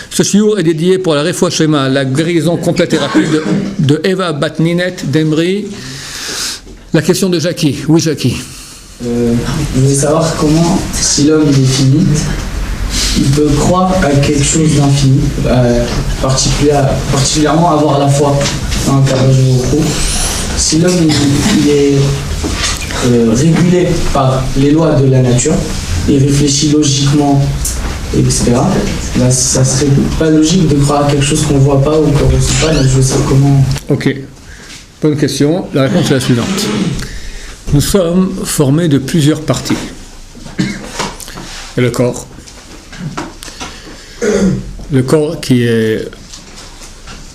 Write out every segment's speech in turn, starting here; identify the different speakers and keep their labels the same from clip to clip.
Speaker 1: Ce shiur est dédié pour la Refoua Shlema, la guérison complète et rapide de Eva Bat Ninette d'Emri. La question de Jackie. Oui, Jackie.
Speaker 2: Je voulais savoir comment, si l'homme est fini, il peut croire à quelque chose d'infini, particulièrement avoir la foi dans un cadre de. Si l'homme il est régulé par les lois de la nature, il réfléchit logiquement, etc., là, ça serait pas logique de croire à quelque chose qu'on ne voit pas ou qu'on ne sait pas, donc je veux savoir comment.
Speaker 1: Ok, bonne question. La réponse est la suivante. Nous sommes formés de plusieurs parties. Et le corps. Le corps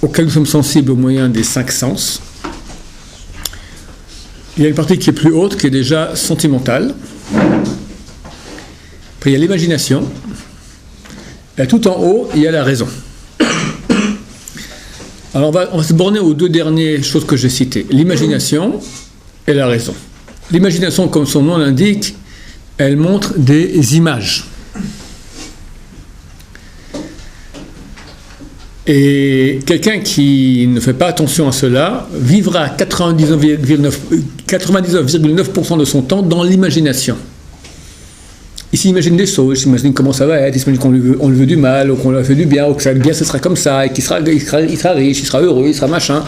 Speaker 1: auquel nous sommes sensibles au moyen des 5 sens. Il y a une partie qui est plus haute, qui est déjà sentimentale. Après, il y a l'imagination. Et tout en haut, il y a la raison. Alors, on va se borner aux 2 dernières choses que j'ai citées. L'imagination et la raison. L'imagination, comme son nom l'indique, elle montre des images. Et quelqu'un qui ne fait pas attention à cela vivra 99,9% de son temps dans l'imagination. Il s'imagine des choses, il s'imagine comment ça va être, il s'imagine qu'on lui veut du mal, ou qu'on lui a fait du bien, ou que ça bien ce sera comme ça, et qu'il sera riche, il sera heureux, il sera machin.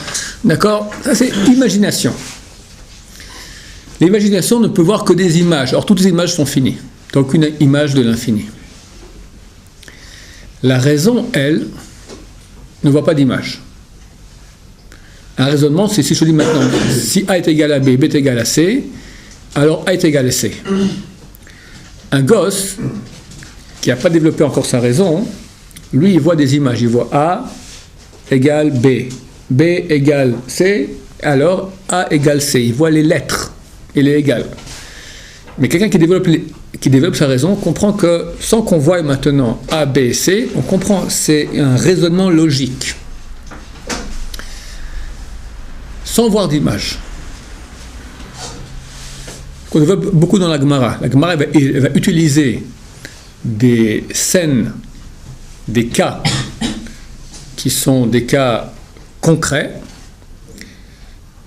Speaker 1: D'accord? Ça c'est imagination. L'imagination ne peut voir que des images. Or toutes les images sont finies. Donc une image de l'infini. La raison, elle, ne voit pas d'image. Un raisonnement, c'est si je dis maintenant, si A est égal à B, B est égal à C, alors A est égal à C. Un gosse, qui n'a pas développé encore sa raison, lui, il voit des images. Il voit A égale B, B égale C, alors A égale C. Il voit les lettres et les égale. Mais quelqu'un qui développe sa raison comprend que, sans qu'on voie maintenant A, B, C, on comprend, c'est un raisonnement logique. Sans voir d'image. On développe beaucoup dans la Gemara. La Gemara elle va utiliser des scènes, des cas, qui sont des cas concrets,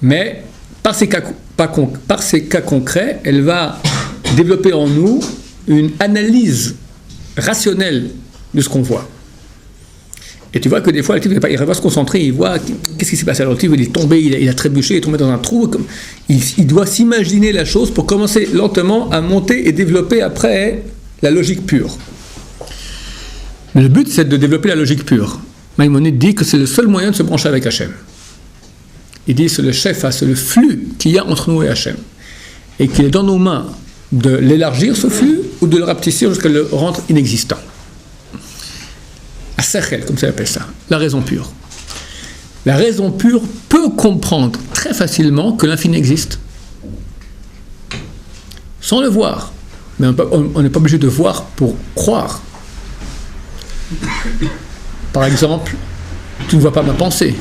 Speaker 1: mais par ces cas concrets, elle va développer en nous une analyse rationnelle de ce qu'on voit. Et tu vois que des fois, le type il va se concentrer, il voit qu'est-ce qui s'est passé. Alors le type il est tombé, il a trébuché, il est tombé dans un trou. Il doit s'imaginer la chose pour commencer lentement à monter et développer après la logique pure. Mais le but, c'est de développer la logique pure. Maïmonide dit que c'est le seul moyen de se brancher avec Hachem. Il dit que c'est le chef, c'est le flux qu'il y a entre nous et Hachem. Et qu'il est dans nos mains de l'élargir, ce flux, ou de le rapetisser jusqu'à le rendre inexistant. Asechel, comme ça appelle ça, la raison pure. La raison pure peut comprendre très facilement que l'infini existe, sans le voir. Mais on n'est pas obligé de voir pour croire. Par exemple, tu ne vois pas ma pensée.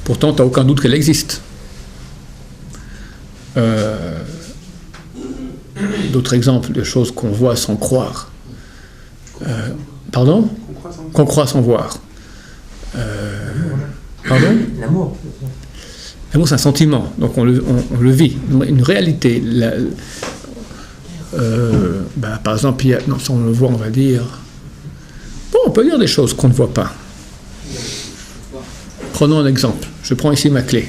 Speaker 1: Pourtant, tu n'as aucun doute qu'elle existe. D'autres exemples de choses qu'on voit sans croire. Pardon ? Qu'on croit sans voir. Pardon ?
Speaker 3: L'amour.
Speaker 1: L'amour, c'est un sentiment, donc on le vit. Une réalité. Par exemple, si on le voit, on va dire... Bon, on peut dire des choses qu'on ne voit pas. Prenons un exemple. Je prends ici ma clé.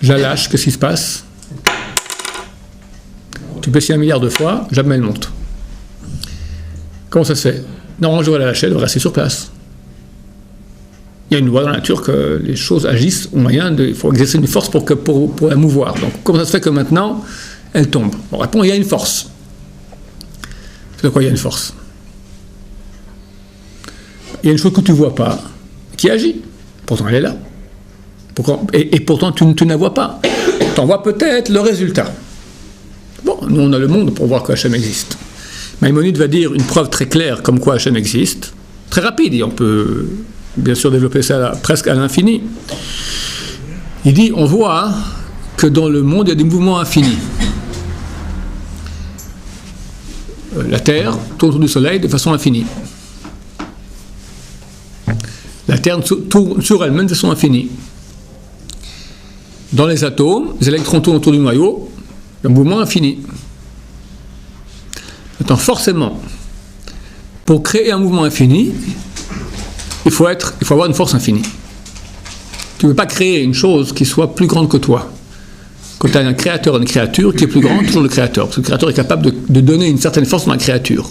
Speaker 1: Je la lâche, qu'est-ce qui se passe ? Tu peux essayer 1 milliard de fois, jamais elle monte. Comment ça se fait ? Normalement, je devrais la lâcher, elle devrait rester sur place. Il y a une loi dans la nature que les choses agissent au moyen de... Il faut exercer une force pour la mouvoir. Donc, comment ça se fait que maintenant, elle tombe ? On répond, il y a une force. C'est de quoi il y a une force ? Il y a une chose que tu ne vois pas, qui agit. Pourtant, elle est là. Et pourtant, tu ne la vois pas. Tu en vois peut-être le résultat. Bon, nous, on a le monde pour voir que Hachem existe. Maïmonide va dire une preuve très claire comme quoi Hachem existe. Très rapide, et on peut bien sûr développer ça presque à l'infini. Il dit, on voit que dans le monde, il y a des mouvements infinis. la Terre tourne autour du Soleil de façon infinie. La Terre tourne sur elle-même de façon infinie. Dans les atomes, les électrons tournent autour du noyau, le mouvement infini. Maintenant, forcément, pour créer un mouvement infini, il faut avoir une force infinie. Tu ne peux pas créer une chose qui soit plus grande que toi. Quand tu as un créateur et une créature qui est plus grande, toujours le créateur. Parce que le créateur est capable de donner une certaine force dans la créature.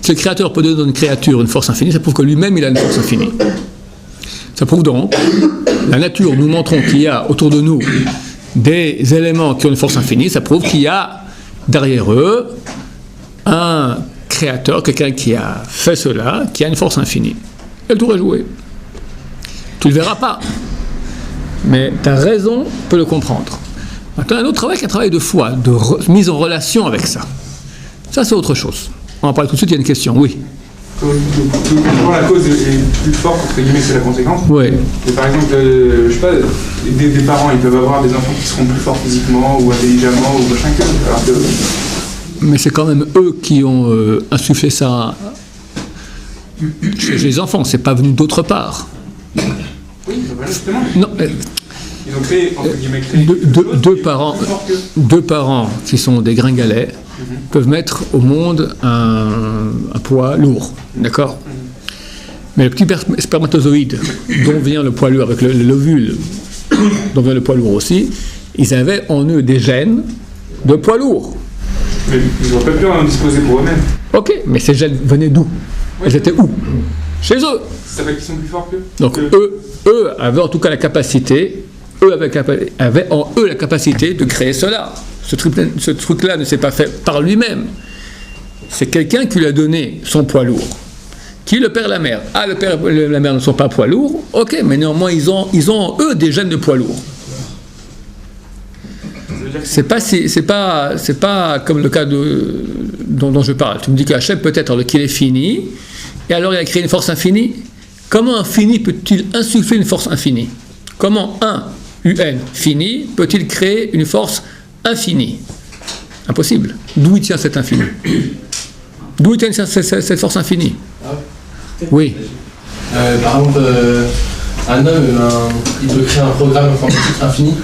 Speaker 1: Si le créateur peut donner à une créature une force infinie, ça prouve que lui-même il a une force infinie. Ça prouve donc, la nature nous montrons qu'il y a autour de nous des éléments qui ont une force infinie, ça prouve qu'il y a derrière eux un créateur, quelqu'un qui a fait cela, qui a une force infinie. Et le tour est joué. Tu ne le verras pas. Mais ta raison peut le comprendre. Maintenant, un autre travail qui est un travail de foi, de mise en relation avec ça. Ça, c'est autre chose. On va en parler tout de suite, il y a une question. Oui.
Speaker 3: Quand la cause est plus forte, entre guillemets, c'est la conséquence.
Speaker 1: Oui.
Speaker 3: Et par exemple, je sais pas, des parents, ils peuvent avoir des enfants qui seront plus forts physiquement ou intelligemment ou machin que. Alors que...
Speaker 1: Mais c'est quand même eux qui ont insufflé ça chez les enfants, c'est pas venu d'autre part.
Speaker 3: Oui, justement.
Speaker 1: Non,
Speaker 3: ils ont créé, entre guillemets,
Speaker 1: deux parents qui sont des gringalets peuvent mettre au monde un poids lourd, d'accord? Mais le petit spermatozoïde dont vient le poids lourd, avec l'ovule dont vient le poids lourd aussi, ils avaient en eux des gènes de poids lourd.
Speaker 3: Mais ils n'ont pas pu en disposer pour eux-mêmes.
Speaker 1: Ok, mais ces gènes venaient d'où? Elles étaient où? Chez eux.
Speaker 3: Ça veut dire qu'ils sont plus forts qu'eux.
Speaker 1: Donc eux avaient en tout cas la capacité, avaient en eux la capacité de créer cela. Ce truc-là ne s'est pas fait par lui-même. C'est quelqu'un qui lui a donné son poids lourd. Qui? Le père et la mère. Ah, le père et la mère ne sont pas poids lourds. Ok, mais néanmoins, ils ont en eux des gènes de poids lourd. C'est pas comme le cas dont je parle. Tu me dis qu'Hachem peut-être qu'il est fini, et alors il a créé une force infinie. Comment un fini peut-il insuffler une force infinie? Comment un UN fini peut-il créer une force infinie? Impossible. D'où il tient cet infini? D'où il tient cette force infinie? Oui.
Speaker 2: Par exemple, un homme, il peut créer un programme informatique infini.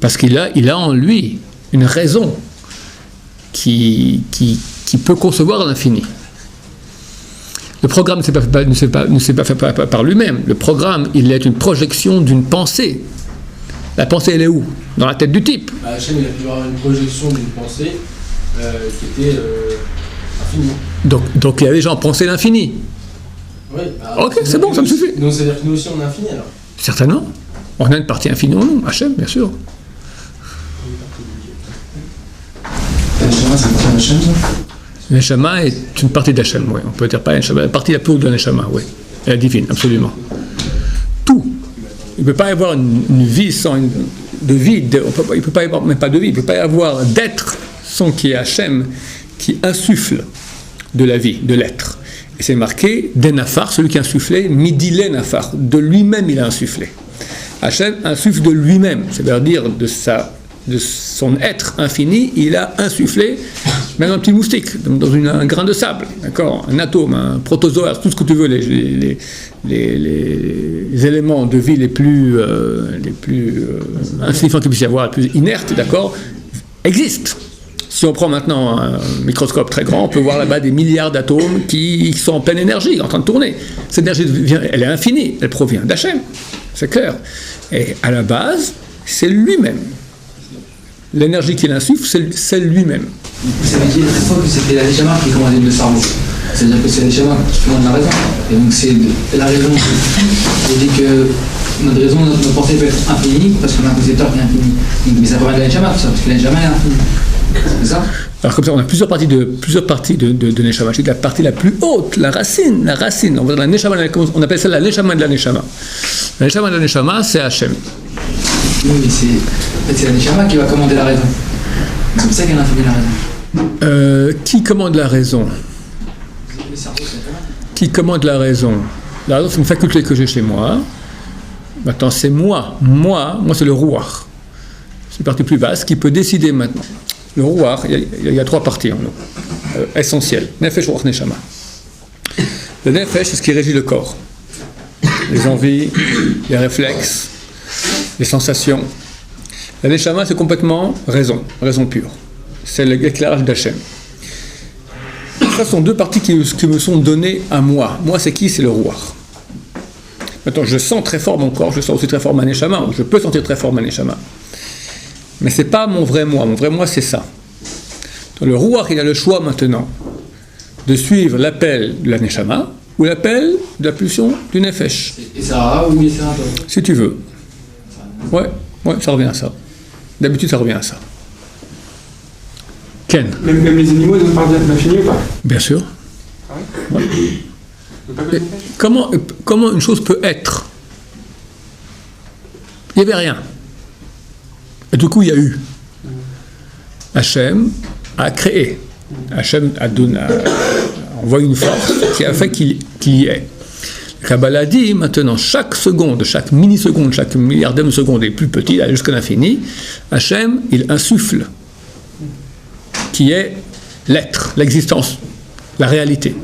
Speaker 1: Parce qu'il a en lui une raison qui peut concevoir l'infini. Le programme ne s'est pas fait par lui-même. Le programme, il est une projection d'une pensée. La pensée, elle est où? Dans la tête du type.
Speaker 2: Hachem, il a pu avoir une projection d'une pensée qui était infinie.
Speaker 1: Donc il y a des gens pensaient l'infini.
Speaker 2: Oui,
Speaker 1: ok, c'est bon, ça me suffit.
Speaker 2: Donc c'est-à-dire que nous aussi, on est infini alors?
Speaker 1: Certainement. On a une partie infinie en nous, Hachem, bien sûr. Neshama est une partie d'Hachem, oui. On peut dire pas Neshama, la partie la plus haute de Neshama, oui. Elle est divine, absolument. Tout. Il ne peut pas y avoir une vie sans de vie. Il ne peut pas y avoir, même pas de vie, il ne peut pas y avoir d'être sans qu'il y ait Hachem qui insuffle de la vie, de l'être. Et c'est marqué d'Enafar, celui qui a insufflé, Midile Nafar, de lui-même il a insufflé. Hachem insuffle de lui-même, c'est-à-dire de son être infini, il a insufflé même un petit moustique, dans un grain de sable, d'accord, un atome, un protozoaire, tout ce que tu veux, les éléments de vie les plus insignifiants qu'il puisse y avoir, les plus inertes, d'accord, existent. Si on prend maintenant un microscope très grand, on peut voir là-bas des milliards d'atomes qui sont en pleine énergie, en train de tourner. Cette énergie, elle est infinie, elle provient d'Hachem, c'est clair. Et à la base, c'est lui-même. L'énergie qu'il insuffle, c'est lui-même.
Speaker 4: Ça veut dire très fort que c'était la Neshama qui commandait le cerveau. C'est-à-dire que c'est la Neshama qui commande la raison. Et donc c'est la raison qui dit que notre raison, notre pensée peut être infinie parce qu'on a un concepteur qui est infini. Mais ça provient de la Neshama, tout ça, parce que la Neshama est infinie. C'est ça?
Speaker 1: Alors comme ça, on a plusieurs parties de Neshama. C'est la partie la plus haute, la racine. On va dire la Neshama, on appelle ça la Neshama de la Neshama. La Neshama de la Neshama, c'est Hachem.
Speaker 4: Oui, mais c'est la Neshama qui va commander la raison. C'est pour ça qu'elle a infini la raison.
Speaker 1: Qui commande la raison? Qui commande la raison? La raison, c'est une faculté que j'ai chez moi. Maintenant, c'est moi, c'est le Ruach. C'est une partie plus basse qui peut décider maintenant. Le rouar, il y a 3 parties en nous, essentielles. Nefesh, ruach, neshama. Le nefesh, c'est ce qui régit le corps. Les envies, les réflexes, les sensations. La neshama, c'est complètement raison pure. C'est l'éclairage d'Hachem. Ça sont 2 parties qui me sont données à moi. Moi, c'est qui? C'est le rouar. Maintenant, je sens très fort mon corps, je sens aussi très fort ma neshama, ou je peux sentir très fort ma neshama. Mais ce n'est pas mon vrai moi. Mon vrai moi, c'est ça. Donc, le rouar, il a le choix maintenant de suivre l'appel de la neshama ou l'appel de la pulsion du nefesh.
Speaker 4: Et ça ou ça toi?
Speaker 1: Si tu veux. Ouais, ça revient à ça. D'habitude, ça revient à ça. Ken?
Speaker 3: Même les animaux, ils ont part d'infini ou pas?
Speaker 1: Bien sûr.
Speaker 3: Ah ouais?
Speaker 1: Ouais. Comment une chose peut être? Il n'y avait rien. Et du coup, il y a eu. Hachem a créé. Hachem a envoyé une force qui a fait qu'il y ait. Le Kabbalah dit maintenant, chaque seconde, chaque milliseconde, chaque milliardième de seconde est plus petit, jusqu'à l'infini, Hachem, il insuffle, qui est l'être, l'existence, la réalité.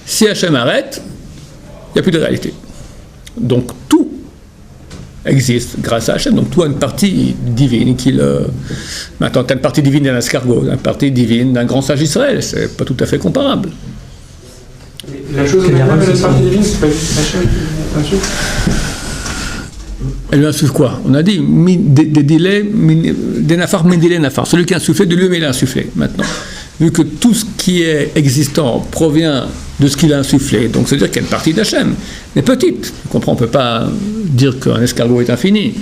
Speaker 1: Si Hachem arrête, il n'y a plus de réalité. Donc tout existe grâce à Hachem. Donc tout a une partie divine qui le... Maintenant, tu as une partie divine d'un escargot, une partie divine d'un grand sage Israël. C'est pas tout à fait comparable.
Speaker 3: La chose même, la partie divine, c'est pas juste Hachem qui insuffle.
Speaker 1: Elle lui insuffle quoi? On a dit des nafar, mindilé nafar. Celui qui a insufflé, de lui-même il a insufflé maintenant. Vu que tout ce qui est existant provient de ce qu'il a insufflé, donc ça veut dire qu'il y a une partie d'Hachem, mais petite. Tu comprends, on ne peut pas dire qu'un escargot est infini.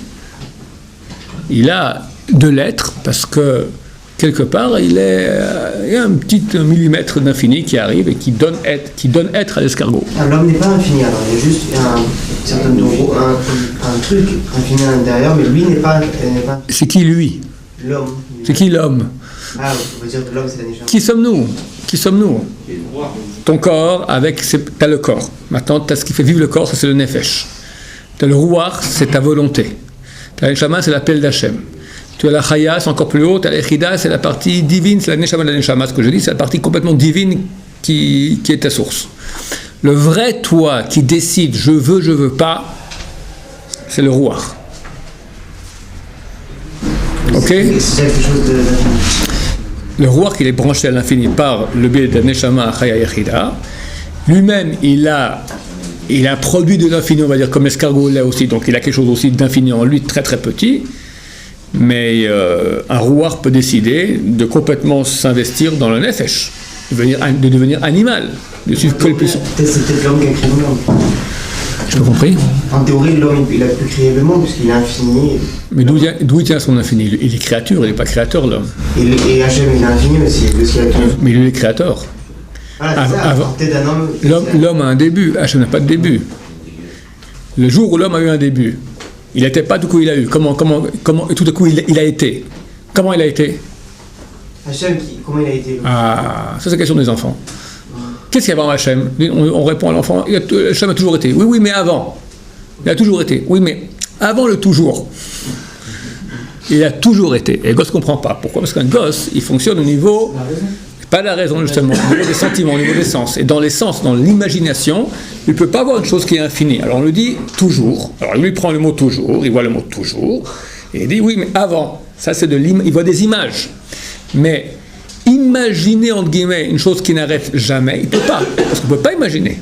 Speaker 1: Il a de l'être, parce que quelque part, il y a un petit millimètre d'infini qui arrive et qui donne être à l'escargot.
Speaker 5: L'homme n'est pas infini, alors il y a juste un truc infini à l'intérieur, mais lui n'est pas...
Speaker 1: C'est qui lui?
Speaker 5: L'homme.
Speaker 1: C'est qui l'homme?
Speaker 5: Ah, on va dire que l'homme c'est la neshama.
Speaker 1: Qui sommes-nous? Ton corps, t'as le corps. Maintenant, t'as ce qui fait vivre le corps, ça c'est le nefesh. T'as le rouar, c'est ta volonté. T'as la neshama, c'est l'appel d'Hachem. Tu as la chaya, c'est encore plus haut. T'as l'echida, c'est la partie divine, c'est la neshama de la neshama. Ce que je dis, c'est la partie complètement divine qui est ta source. Le vrai toi qui décide je veux pas, c'est le rouar. Ok?
Speaker 5: C'est quelque chose d'infini.
Speaker 1: Le rouar qui est branché à l'infini par le biais de la neshama chaya echida, lui-même il a un produit de l'infini, on va dire, comme l'escargot là aussi, donc il a quelque chose aussi d'infini en lui, très très petit, mais un rouar peut décider de complètement s'investir dans le nefesh, de devenir animal, de suivre que le plus.
Speaker 5: C'est peut-être l'homme qui a créé le monde.
Speaker 1: Je pas compris.
Speaker 5: En théorie, l'homme il a pu créer le monde puisqu'il est infini.
Speaker 1: Mais d'où il tient son infini? Il est créature, il n'est pas créateur l'homme.
Speaker 5: Et Hachem il est infini, mais c'est ce qu'il a créé.
Speaker 1: Mais il est créateur.
Speaker 5: Voilà, c'est ça, peut-être un homme.
Speaker 1: L'homme a un début, Hachem n'a pas de début. Le jour où l'homme a eu un début, il n'était pas, tout coup il a eu. Comment tout à coup il a été. Comment il a été?
Speaker 5: Hachem, comment il a été?
Speaker 1: Ah, ça c'est la question des enfants. Qu'est-ce qu'il y a avant Hachem? On répond à l'enfant, Hachem a toujours été. Oui, mais avant. Il a toujours été. Oui, mais avant le toujours. Il a toujours été. Et le gosse ne comprend pas. Pourquoi? Parce qu'un gosse, il fonctionne au niveau... Pas la raison, justement, au niveau des sentiments, au niveau des sens. Et dans les sens, dans l'imagination, il ne peut pas voir une chose qui est infinie. Alors on lui dit toujours. Alors lui prend le mot toujours, il voit le mot toujours, et il dit oui, mais avant. Ça, c'est il voit des images. Mais imaginer, entre guillemets, une chose qui n'arrête jamais, il ne peut pas. Parce qu'on ne peut pas imaginer.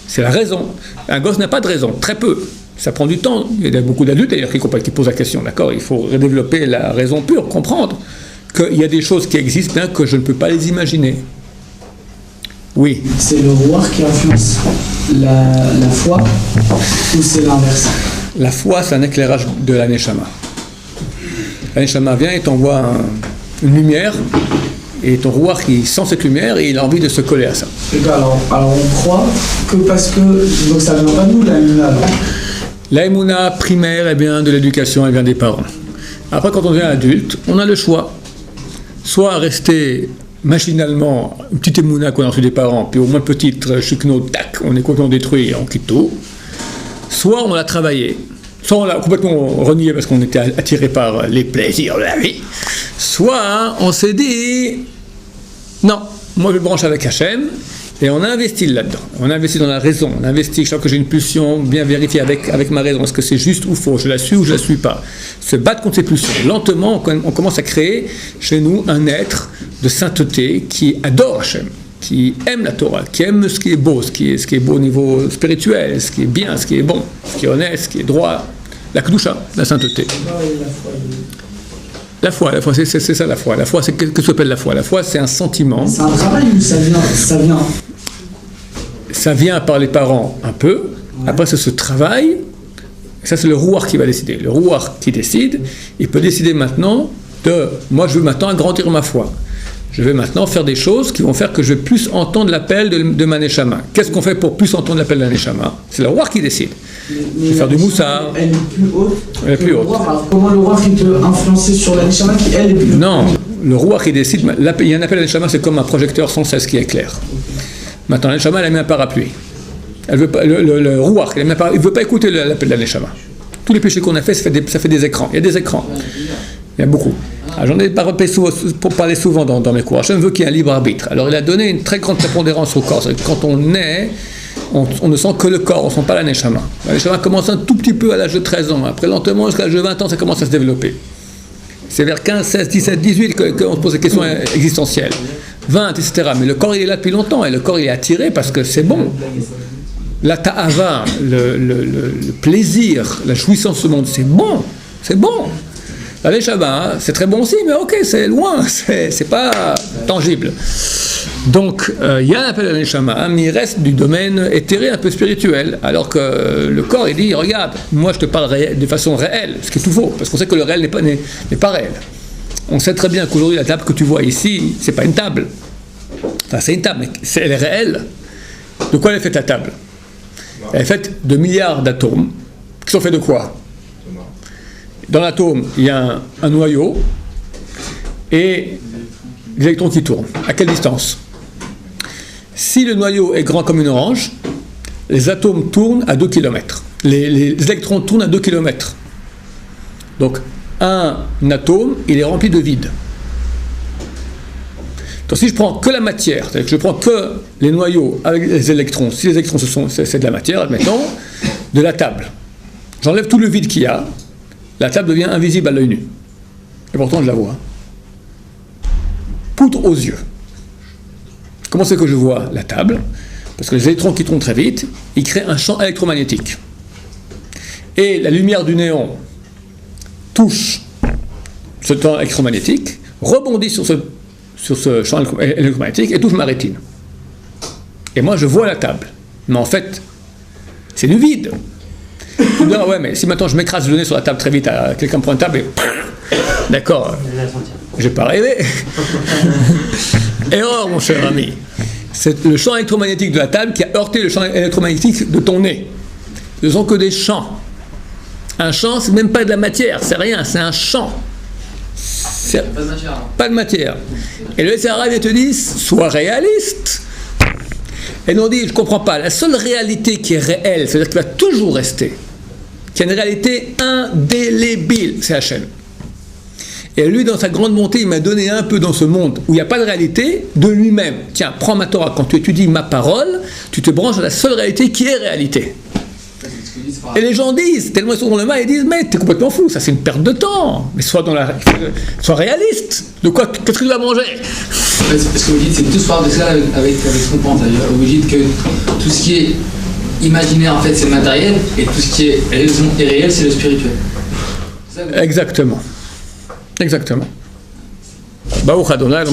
Speaker 1: C'est la raison. Un gosse n'a pas de raison, très peu. Ça prend du temps. Il y a beaucoup d'adultes d'ailleurs qui posent la question, d'accord? Il faut redévelopper la raison pure, comprendre qu'il y a des choses qui existent bien que je ne peux pas les imaginer. Oui.
Speaker 2: C'est le rouar qui influence la foi ou c'est l'inverse?
Speaker 1: La foi, c'est un éclairage de la neshama. La neshama vient et t'envoie une lumière, et ton rouar qui sent cette lumière et il a envie de se coller à ça.
Speaker 2: Alors on croit que parce que... Donc ça ne vient pas de nous, la émouna.
Speaker 1: La émouna primaire, elle vient de l'éducation, elle vient des parents. Après, quand on devient adulte, on a le choix. Soit rester machinalement, une petite émouna qu'on a reçue des parents, puis au moins petite, chicno, tac, on est complètement détruit, on quitte tout. Soit on l'a travaillé, soit on l'a complètement renié parce qu'on était attiré par les plaisirs de la vie, Soit on s'est dit, non, moi je branche avec Hachem, et on investit là-dedans. On investit dans la raison, on investit, je crois que j'ai une pulsion, bien vérifier avec ma raison, est-ce que c'est juste ou faux, je la suis ou je la suis pas. Se battre contre ces pulsions. Lentement, on commence à créer chez nous un être de sainteté qui adore Hachem, qui aime la Torah, qui aime ce qui est beau, ce qui est beau au niveau spirituel, ce qui est bien, ce qui est bon, ce qui est honnête, ce qui est droit. La Kedusha, la sainteté. La foi, c'est ça la foi. La foi, c'est qu'est-ce que s'appelle la foi? La foi, c'est un sentiment.
Speaker 2: C'est un travail ou ça vient
Speaker 1: Ça vient par les parents un peu. Après, c'est ce travail. Ça, c'est le rouar qui va décider. Le rouar qui décide, il peut décider maintenant moi, je veux maintenant agrandir ma foi. Je vais maintenant faire des choses qui vont faire que je vais plus entendre l'appel de ma neshama. Qu'est-ce qu'on fait pour plus entendre l'appel de la neshama? C'est le rouar qui décide. Je vais faire du moussard.
Speaker 2: Elle est plus haute.
Speaker 1: Elle est plus haute.
Speaker 2: Alors, comment le rouar qui peut influencer sur la neshama qui, elle, est plus haute?
Speaker 1: Non, le rouar qui décide. Il y a un appel à la neshama, c'est comme un projecteur sans cesse qui éclaire. Maintenant, la neshama, elle a mis un parapluie. Elle veut pas, le rouar, il ne veut pas écouter l'appel de la neshama. Tous les péchés qu'on a fait, ça fait des écrans. Il y a des écrans. Il y a beaucoup. J'en ai pour parler souvent dans mes cours. Hachem veut qu'il y ait un libre arbitre. Alors il a donné une très grande prépondérance au corps. Quand on naît, on ne sent que le corps, on ne sent pas la neshama. La neshama commence un tout petit peu à l'âge de 13 ans. Après, lentement, jusqu'à l'âge de 20 ans, ça commence à se développer. C'est vers 15, 16, 17, 18 qu'on se pose des questions existentielles. 20, etc. Mais le corps, il est là depuis longtemps. Et le corps, il est attiré parce que c'est bon. La ta'ava, le plaisir, la jouissance de ce monde, c'est bon. C'est bon. La neshama, c'est très bon aussi, mais ok, c'est loin, c'est pas tangible. Donc, il y a un appel à la neshama, mais il reste du domaine éthéré, un peu spirituel, alors que le corps, il dit, regarde, moi je te parle de façon réelle, ce qui est tout faux, parce qu'on sait que le réel n'est pas réel. On sait très bien qu'aujourd'hui, la table que tu vois ici, c'est pas une table. Enfin, c'est une table, mais elle est réelle. De quoi elle est faite la table? Elle est faite de milliards d'atomes, qui sont faits de quoi? Dans l'atome, il y a un noyau et des électrons qui tournent. À quelle distance? Si le noyau est grand comme une orange, les atomes tournent à 2 km. Les électrons tournent à 2 km. Donc, un atome, il est rempli de vide. Donc, si je prends que la matière, c'est-à-dire que je prends que les noyaux avec les électrons, si les électrons c'est de la matière, admettons, de la table, j'enlève tout le vide qu'il y a, la table devient invisible à l'œil nu. Et pourtant, je la vois. Poutre aux yeux. Comment c'est que je vois la table? Parce que les électrons qui tournent très vite, ils créent un champ électromagnétique. Et la lumière du néon touche ce champ électromagnétique, rebondit sur ce champ électromagnétique et touche ma rétine. Et moi, je vois la table. Mais en fait, c'est du vide. Tu me dis, ah ouais, mais si maintenant je m'écrase le nez sur la table très vite, quelqu'un prend une table et... D'accord, j'ai pas rêvé. Erreur, mon cher ami. C'est le champ électromagnétique de la table qui a heurté le champ électromagnétique de ton nez. Ce ne sont que des champs. Un champ, c'est même pas de la matière, c'est rien, c'est un champ. C'est
Speaker 4: Pas de matière.
Speaker 1: pas de matière. Et le SRA vient te dire, sois réaliste. Et nous on dit, je ne comprends pas, la seule réalité qui est réelle, c'est-à-dire qui va toujours rester, qui a une réalité indélébile, c'est Hachem. Et lui, dans sa grande montée, il m'a donné un peu dans ce monde où il n'y a pas de réalité de lui-même. Tiens, prends ma Torah, quand tu étudies ma parole, tu te branches à la seule réalité qui est réalité. Et les gens disent, tellement ils sont dans le mal, ils disent, mais t'es complètement fou, ça c'est une perte de temps. Mais sois réaliste. De quoi, qu'est-ce que tu vas manger?
Speaker 4: Ce que vous dites, c'est tout part de ça avec ce qu'on pense. Vous dites que tout ce qui est imaginaire, en fait, c'est matériel, et tout ce qui est raison et réel, c'est le spirituel.
Speaker 1: Exactement. Exactement. Baruch Adonai,